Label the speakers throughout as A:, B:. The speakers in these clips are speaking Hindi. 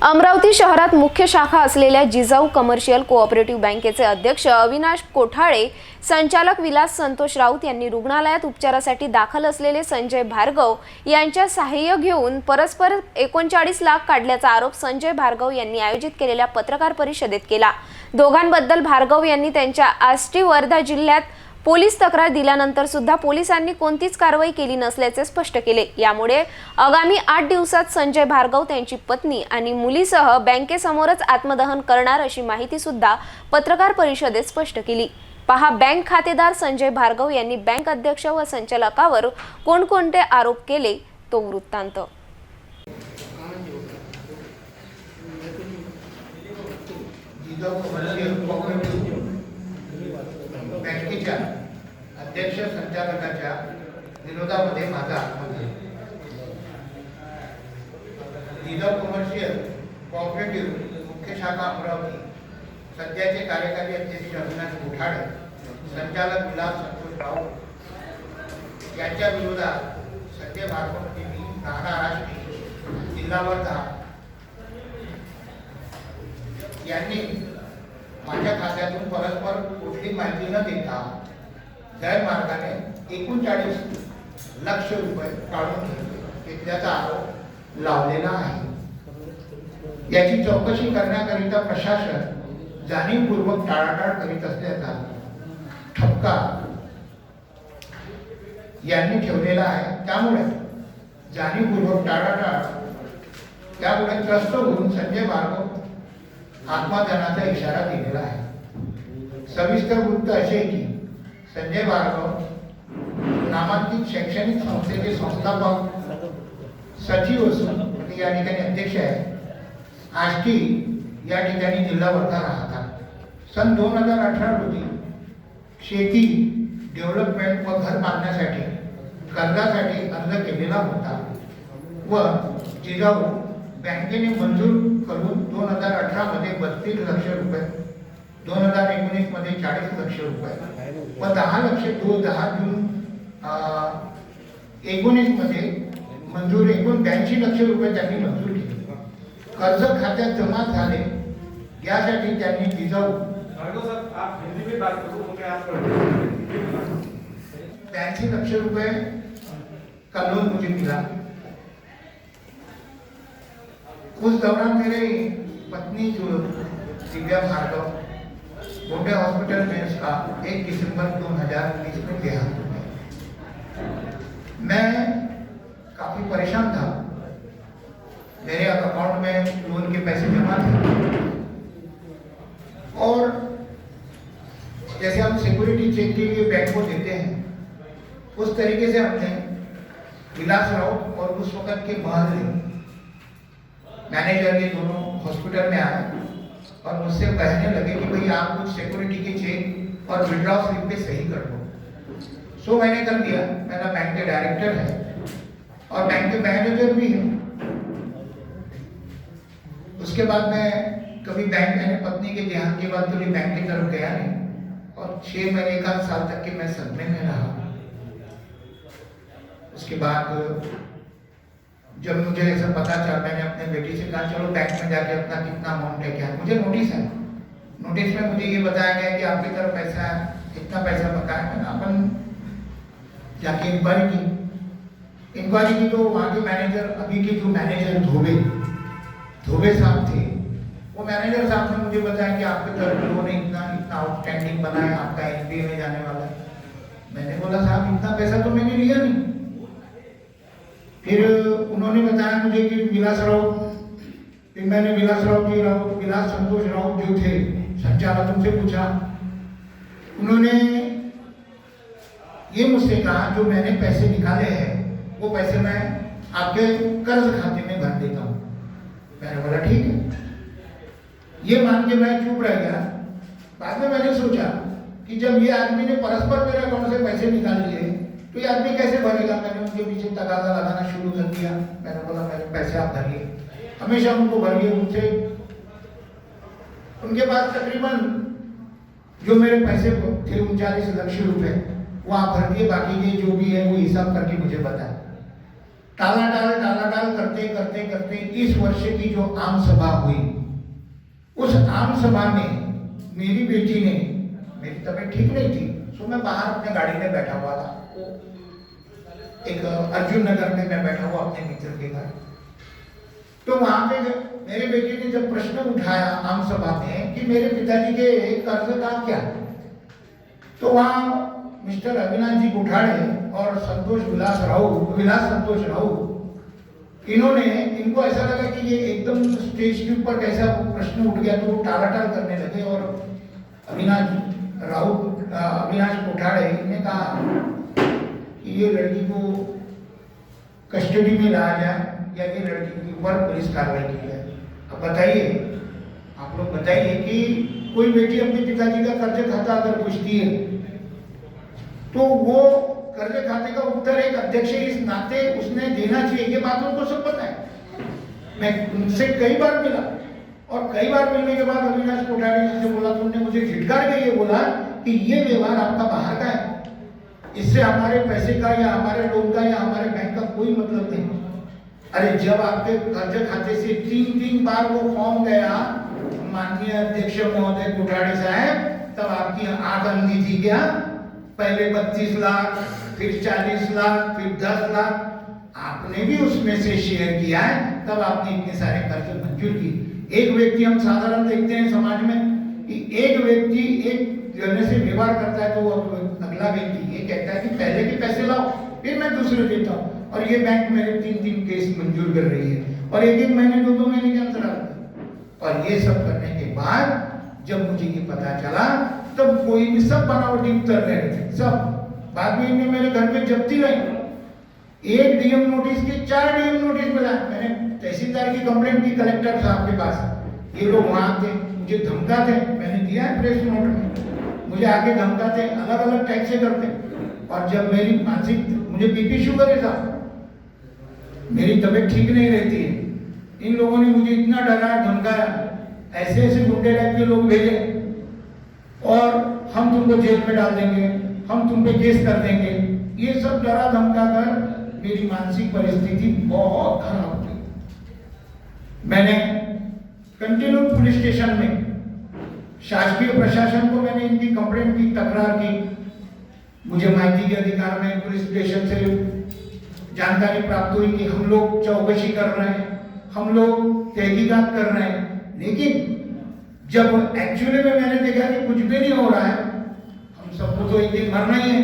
A: अमरावती शहरात मुख्य शाखा असलेल्या जिजाऊ कमर्शियल कोऑपरेटिव्ह बँकेचे अध्यक्ष अविनाश कोठाळे, संचालक विलास संतोष राऊत यांनी रुग्णालयात उपचारासाठी दाखल असलेले संजय भार्गव यांच्या सहाय्य घेऊन परस्पर 39 लाख काढल्याचा आरोप संजय भार्गव यांनी आयोजित केलेल्या पत्रकार परिषदेत केला। दोघांबद्दल भार्गव यांनी त्यांच्या आष्टी वर्धा जिल्ह्यात पोलीस तक्रार दिल्यानंतर सुद्धा पोलिसांनी कोणतीच कारवाई केली नसल्याचे स्पष्ट केले। यामुळे आगामी 8 दिवसात संजय भार्गव त्यांची पत्नी आणि मुलीसह बँकेसमोरच आत्मदहन करणार अशी माहिती सुद्धा पत्रकार परिषदेत स्पष्ट केली। पहा, बँक खातेदार संजय भार्गव यांनी बँक अध्यक्ष व संचालकावर कोणकोणते आरोप केले तो वृत्तांत।
B: बँकेच्या अध्यक्ष संचालकाच्या विरोधामध्ये माझा जिजाऊ कमर्शियल कोऑपरेटिव्ह मुख्य शाखा अमरावती सध्याचे कार्यकारी अध्यक्ष अविनाश कोठाळे, संचालक विलास संतोष राऊत यांच्या विरोधात संजय भार्गव मी राहणार आष्टी जिल्हा वर्धा यांनी माझ्या खात्यातून परस्पर कुठली माहिती न देता गैरमार्गाने 39 लाख रुपये काढून घेतल्याचा आरोप लावलेला आहे। याची चौकशी करण्याकरिता प्रशासन जाणीवपूर्वक टाळाटाळ करीत असल्याचा ठपका यांनी ठेवलेला आहे। त्यामुळे जाणीवपूर्वक टाळाटाळ त्यामुळे त्रस्त होऊन संजय भार्गव आत्मदहनाचा इशारा दिलेला आहे। सविस्तर वृत्त असे की संजय भार्गव नामांकित शैक्षणिक संस्थेचे संस्थापक सचिव असून या ठिकाणी अध्यक्ष आहे। आष्टी या ठिकाणी जिल्हा वर्धा राहतात। सन 2018 रोजी शेती डेव्हलपमेंट व घर बांधण्यासाठी कर्जासाठी अर्ज केलेला होता व जिजाऊ बँकेने मंजूर करून 2018 मध्ये 32 लाख रुपये, 2019 मध्ये 40 लाख रुपये व 10 जून 19 मध्ये मंजूर एकूण 82 लाख रुपये त्यांनी मंजूर केले। कर्ज खात्यात जमा झाले यासाठी त्यांनी जिजाऊ 82 लाख रुपये का लोन मुझे मिला। उस दौरान मेरी पत्नी जो दिव्या भार्गव गोंडे हॉस्पिटल में उसका 1 दिसंबर 2020 में देहांत हो गया। मैं काफी परेशान था। मेरे अकाउंट में लोन के पैसे जमा थे और जैसे हम सिक्योरिटी चेक के लिए बैंक को देते हैं उस तरीके से हमने विलास राउत और उस वक्त के महल मैनेजर ये दोनों हॉस्पिटल में आए और मुझसे कहने लगे कि भाई आप कुछ सिक्योरिटी के चेक और विड्रॉ स्लिप पे सही कर दो। सो मैंने कर दिया। मेरा बैंक के डायरेक्टर है और बैंक के मैनेजर भी है। उसके बाद मैं कभी बैंक मैंने पत्नी के देहांत के बाद कभी बैंक की तरफ गया नहीं और 6 महीने 1 साल तक के मैं सदमे में रहा। उसके बाद जब मुझे ऐसा पता चला, मैंने अपने बेटी से कहा चलो बैंक में जाके अपना कितना अमाउंट है क्या है। मुझे नोटिस है, नोटिस में मुझे ये बताया गया कि आपकी तरफ पैसा है, कितना पैसा बकाया है। अपन जाके इंक्वायरी की तो वहाँ के मैनेजर, अभी के जो मैनेजर धोबे साहब थे, वो मैनेजर साहब ने मुझे बताया कि आपके तरफ लोन इतना आउटस्टैंडिंग बना है, आपका एनपीए में जाने वाला है। मैंने बोला साहब इतना पैसा तो मैंने लिया नहीं। फिर उन्होंने बताया मुझे कि विलास राउत, फिर मैंने विलास संतोष राउत जो थे संचालक, उनसे पूछा। उन्होंने ये मुझसे कहा जो मैंने पैसे निकाले हैं वो पैसे मैं आपके कर्ज खाते में भर देता हूँ। मैंने बोला ठीक है। ये मान के मैं चुप रह गया। बाद में मैंने सोचा कि जब ये आदमी ने परस्पर मेरे अकाउंट से पैसे निकाल लिए तो ये आदमी कैसे भरेगा। मैंने उनके पीछे तगादा लगाना शुरू कर दिया। मैंने बोला मेरे पैसे आप भरिए, हमेशा उनको भरिए। उनके पास तकरीबन जो मेरे पैसे थे 39 लाख रुपए वो आप भर दिए, बाकी के जो भी है वो हिसाब करके मुझे बताए। टाला करते करते करते इस वर्ष की जो आम सभा हुई, उस आम सभा में मेरी बेटी ने, मेरी तबीयत ठीक नहीं थी, तो मैं बाहर अपने गाड़ी में बैठा हुआ था, एक अर्जुन नगर में मैं बैठा हुआ अपने मित्र के घर। तो वहां पे मेरे बेटे ने जब प्रश्न उठाया आम सभा में कि मेरे पिताजी के कर्ज का क्या, तो वहां मिस्टर अविनाश जी कोठाड़े और विलास संतोष राउत, इन्होंने, इनको ऐसा लगा कि ये एकदम स्टेज के ऊपर कैसा प्रश्न उठ गया, तो वो टालाटाल करने लगे और अविनाश कोठाड़े ने कहा कि ये लड़की को कस्टडी में लाया जाए या ये लड़की के ऊपर पुलिस कार्रवाई की जाए। अब बताइए, आप लोग बताइए कि कोई बेटी अपने पिताजी का कर्ज खाता अगर पूछती है तो वो कर्ज खाते का उत्तर एक अध्यक्ष इस नाते उसने देना चाहिए, ये बात उनको सब पता है। मैं उनसे कई बार मिला और कई बार मिलने के बाद अविनाश कोठारी जी से बोला तो उन्होंने मुझे झिटकार के ये बोला कि ये व्यवहार आपका बाहर का है, इससे हमारे पैसे का या हमारे लोन का या हमारे बैंक का कोई मतलब नहीं। अरे जब आपके कर्ज खाते से 3 बार वो फॉर्म गया माननीय अध्यक्ष महोदय कोठारी साहब, तब आपकी आंख अंधी थी क्या? पहले 32 लाख, फिर 40 लाख, फिर 10 लाख, आपने भी उसमें से शेयर किया है, तब आपने इतने सारे कर्ज मंजूर किए। एक व्यक्ति, हम साधारण देखते हैं समाज में कि एक व्यक्ति एक जने से व्यवहार करता है तो वो अगला व्यक्ति ये कहता है कि पहले के पैसे लाओ फिर मैं दूसरे देता हूँ, और ये बैंक मेरे 3 केस मंजूर कर रही है और 1 महीने 2 महीने के अंतराल। और ये सब करने के बाद जब मुझे ये पता चला तब कोई भी सब बनावटी उत्तर रहे थे सब। बाद में इन्हें मेरे घर पे जब्ती रही, 1 डीएम नोटिस के 4 डीएम नोटिस मिला। मैंने तहसीलदार की कंप्लेंट की कलेक्टर साहब के पास, ये लोग वहां थे, मुझे धमकाते, मैंने दिया है प्रेस नोट में, मुझे आके धमकाते, अलग अलग टैक्स से करते। और जब मेरी मानसिक, मुझे बीपी शुगर है साहब, मेरी तबीयत ठीक नहीं रहती है, इन लोगों ने मुझे इतना डराया धमकाया, ऐसे ऐसे गुंडे टाइप के लोग भेजे और हम तुमको जेल में डाल देंगे, हम तुम पे केस कर देंगे, ये सब डरा धमका कर मेरी मानसिक परिस्थिति बहुत खराब हुई। मैंने कंटिन्यू पुलिस स्टेशन में शासकीय प्रशासन को मैंने इनकी कंप्लेंट की, तकरार की। मुझे माहिती के अधिकार में पुलिस स्टेशन से जानकारी प्राप्त हुई कि हम लोग चौकसी कर रहे हैं, हम लोग तहकीकात कर रहे हैं, लेकिन जब एक्चुअली में मैंने देखा कि कुछ भी नहीं हो रहा है, हम सबको तो एक दिन मरना ही है,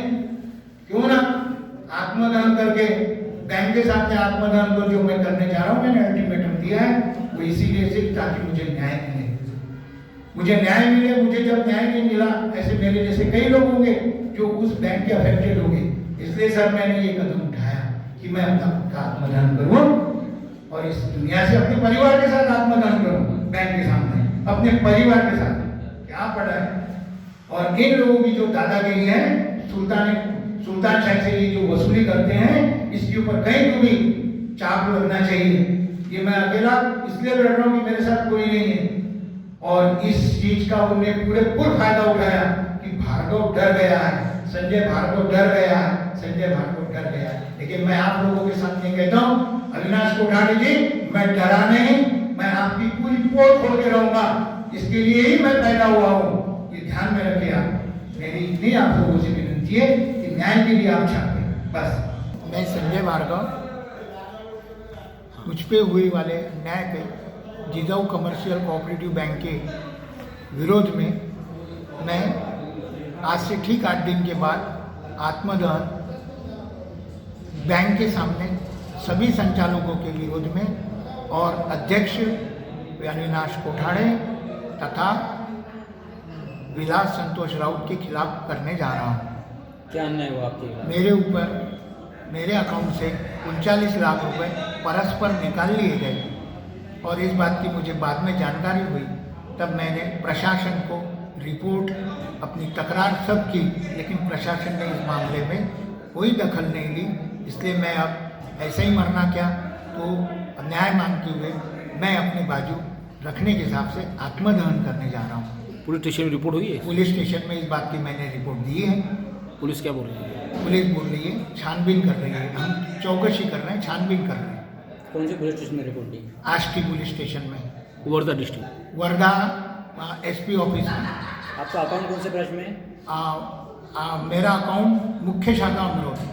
B: क्यों ना आत्मदान करके बैंक के सामने आत्मदान को जो मैं करने जा रहा हूँ, मैंने अल्टीमेटम दिया है वो इसीलिए से ताकि मुझे न्याय मिले, मुझे न्याय मिले। मुझे जब न्याय नहीं मिला, ऐसे मेरे जैसे कई लोग होंगे जो उस बैंक के अफेक्टेड होंगे, इसलिए सर मैंने ये कदम उठाया कि मैं अपना आत्मदान करूँ और इस दुनिया से अपने परिवार के साथ आत्मदान करूँ, बैंक के सामने अपने परिवार के साथ। क्या पड़ा है? और इन लोगों की जो दादागिरी है, सुल्तान शाही से ये जो वसूली करते हैं, इसके ऊपर कहीं को भी चाप लगना चाहिए। ये मैं अकेला इसलिए लड़ रहा हूँ कि मेरे साथ कोई नहीं है, और इस चीज का उन्होंने पूरा फायदा उठाया कि भार्गव डर गया है, संजय भार्गव डर गया है, संजय भार्गव डर गया है। लेकिन मैं आप लोगों के सामने कहता हूँ, अविनाश कोठारी जी, मैं डरा नहीं, मैं आपकी पूरी पोल खोल के रहूंगा, इसके लिए ही मैं पैदा हुआ हूँ, ये ध्यान में रखिए आप। मेरी इतनी आप लोगों से विनती है कि न्याय के लिए आप चाहते बस। मैं संजय भार्गव, मुझ पे हुए वाले न्याय पे जिजाऊ कमर्शियल कोऑपरेटिव बैंक के विरोध में मैं आज से ठीक 8 दिन के बाद आत्मदहन बैंक के सामने सभी संचालकों के विरोध में और अध्यक्ष अविनाश कोठाड़े तथा विलास संतोष राउत के खिलाफ करने जा रहा हूँ।
C: क्या अन्याय हुआ आपके खिलाफ?
B: मेरे ऊपर मेरे अकाउंट से 39 लाख रुपए परस्पर निकाल लिए गए, और इस बात की मुझे बाद में जानकारी हुई, तब मैंने प्रशासन को रिपोर्ट, अपनी तकरार सब की, लेकिन प्रशासन ने इस मामले में कोई दखल नहीं ली। इसलिए मैं अब ऐसे ही मरना क्या, तो न्याय मांगते हुए मैं अपनी बाजू रखने के हिसाब से आत्मदहन करने जा रहा हूँ।
C: पुलिस स्टेशन में रिपोर्ट हुई है?
B: पुलिस स्टेशन में इस बात की मैंने रिपोर्ट दी है
D: पुलिस क्या बोल रही है?
B: पुलिस बोल रही है छानबीन कर रही है, हम चौकसी कर रहे हैं, छानबीन कर रहे हैं।
C: कौन से पुलिस स्टेशन में रिपोर्ट दी?
B: आष्टी पुलिस स्टेशन में,
D: Wardha district.
B: Wardha SP office में।
C: आपका अकाउंट कौन से ब्रांच में है?
B: मेरा अकाउंट मुख्य शाखा अमरोहा।